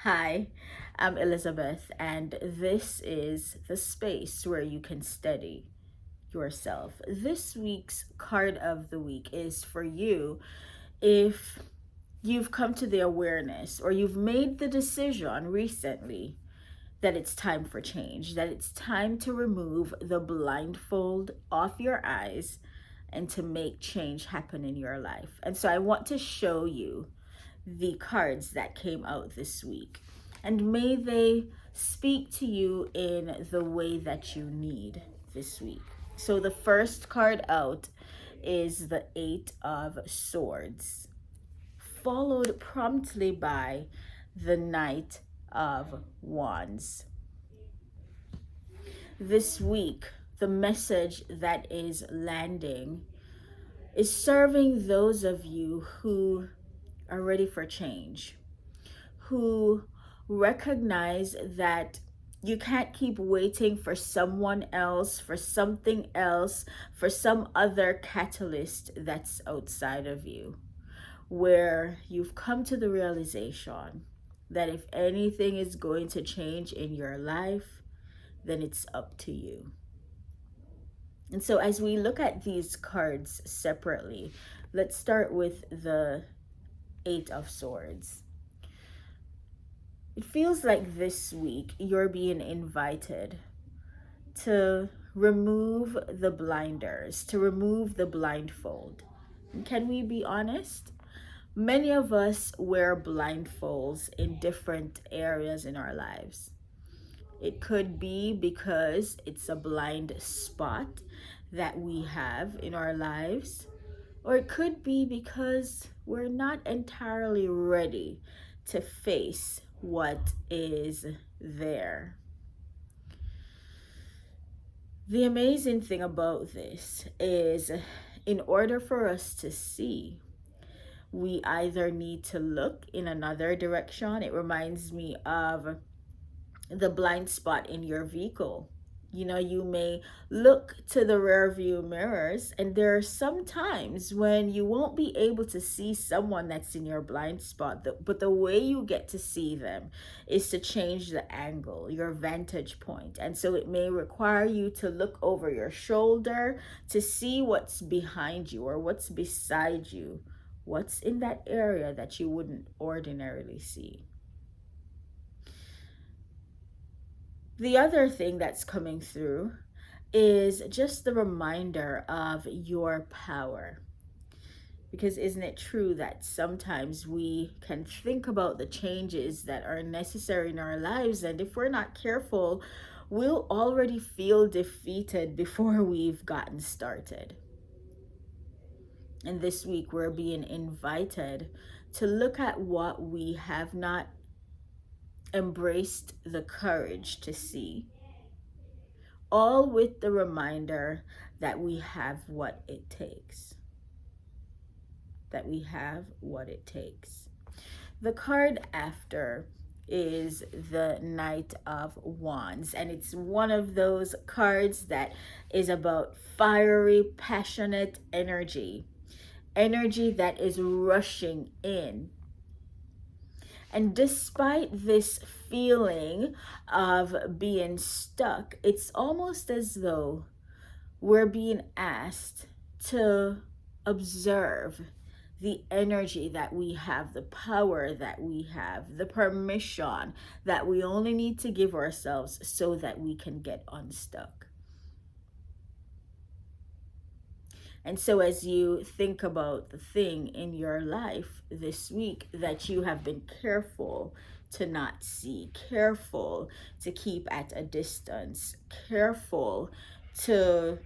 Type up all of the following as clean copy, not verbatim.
Hi, I'm Elizabeth, and this is the space where you can steady yourself. This week's card of the week is for you if you've come to the awareness or you've made the decision recently that it's time for change, that it's time to remove the blindfold off your eyes and to make change happen in your life. And so I want to show you the cards that came out this week. And may they speak to you in the way that you need this week. So the first card out is the Eight of Swords, followed promptly by the Knight of Wands. This week, the message that is landing is serving those of you who are ready for change, who recognize that you can't keep waiting for someone else, for something else, for some other catalyst that's outside of you, where you've come to the realization that if anything is going to change in your life, then it's up to you. And so as we look at these cards separately, let's start with the Eight of Swords. It feels like this week you're being invited to remove the blinders, to remove the blindfold. And can we be honest? Many of us wear blindfolds in different areas in our lives. It could be because it's a blind spot that we have in our lives, or it could be because we're not entirely ready to face what is there. The amazing thing about this is, in order for us to see, we either need to look in another direction. It reminds me of the blind spot in your vehicle. You may look to the rear view mirrors, and there are some times when you won't be able to see someone that's in your blind spot. But the way you get to see them is to change the angle, your vantage point. And so it may require you to look over your shoulder to see what's behind you or what's beside you, what's in that area that you wouldn't ordinarily see. The other thing that's coming through is just the reminder of your power. Because isn't it true that sometimes we can think about the changes that are necessary in our lives, and if we're not careful, we'll already feel defeated before we've gotten started. And this week, we're being invited to look at what we have not embraced the courage to see, all with the reminder that we have what it takes. That we have what it takes. The card after is the Knight of Wands, and it's one of those cards that is about fiery, passionate energy that is rushing in. And despite this feeling of being stuck, it's almost as though we're being asked to observe the energy that we have, the power that we have, the permission that we only need to give ourselves so that we can get unstuck. And so as you think about the thing in your life this week that you have been careful to not see, careful to keep at a distance, careful to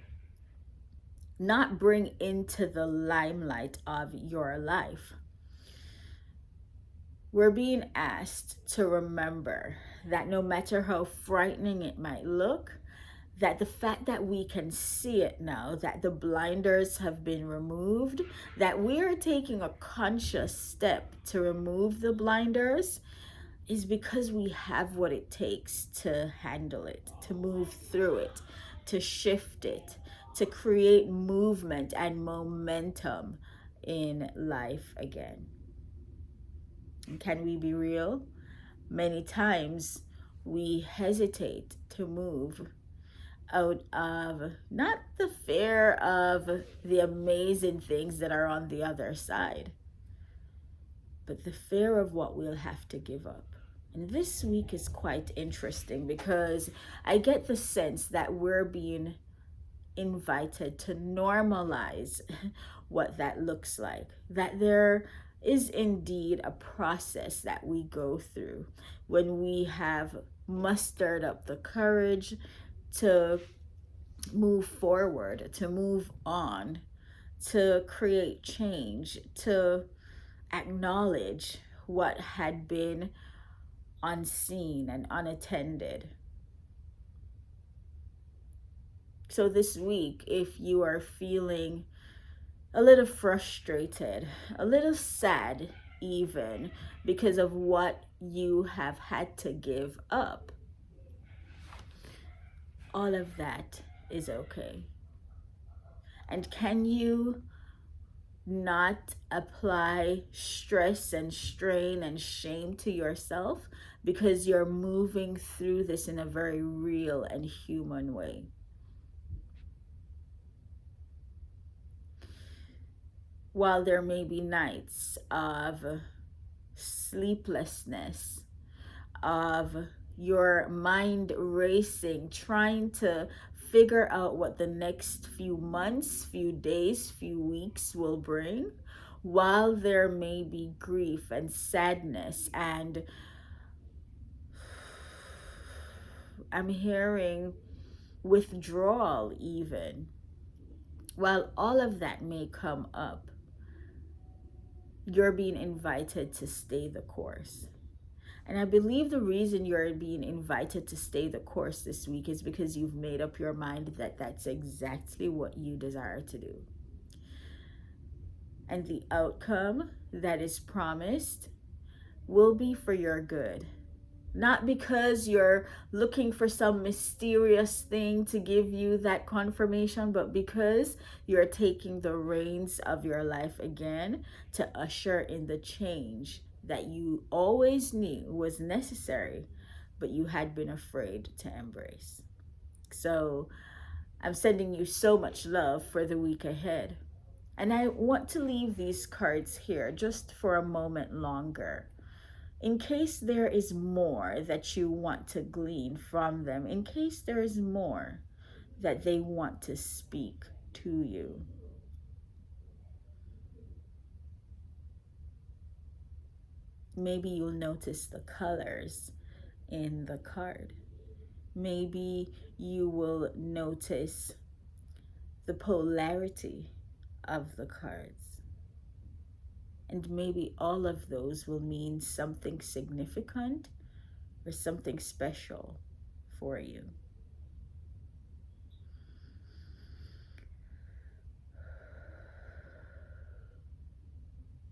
not bring into the limelight of your life, we're being asked to remember that no matter how frightening it might look, that the fact that we can see it now, that the blinders have been removed, that we are taking a conscious step to remove the blinders, is because we have what it takes to handle it, to move through it, to shift it, to create movement and momentum in life again. And can we be real? Many times we hesitate to move out of not the fear of the amazing things that are on the other side, but the fear of what we'll have to give up. And this week is quite interesting because I get the sense that we're being invited to normalize what that looks like, that there is indeed a process that we go through when we have mustered up the courage to move forward, to move on, to create change, to acknowledge what had been unseen and unattended. So, this week, if you are feeling a little frustrated, a little sad, even because of what you have had to give up, all of that is okay. And can you not apply stress and strain and shame to yourself because you're moving through this in a very real and human way? While there may be nights of sleeplessness, of your mind racing, trying to figure out what the next few months, few days, few weeks will bring, while there may be grief and sadness, and I'm hearing withdrawal even, while all of that may come up, you're being invited to stay the course. And I believe the reason you're being invited to stay the course this week is because you've made up your mind that that's exactly what you desire to do. And the outcome that is promised will be for your good. Not because you're looking for some mysterious thing to give you that confirmation, but because you're taking the reins of your life again to usher in the change that you always knew was necessary, but you had been afraid to embrace. So I'm sending you so much love for the week ahead. And I want to leave these cards here just for a moment longer, in case there is more that you want to glean from them, in case there is more that they want to speak to you. Maybe you'll notice the colors in the card. Maybe you will notice the polarity of the cards. And maybe all of those will mean something significant or something special for you.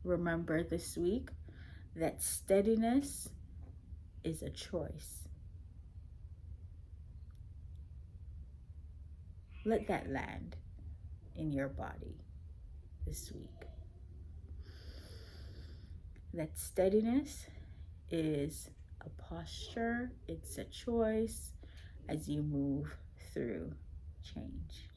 Remember this week that steadiness is a choice. Let that land in your body this week. That steadiness is a posture, it's a choice as you move through change.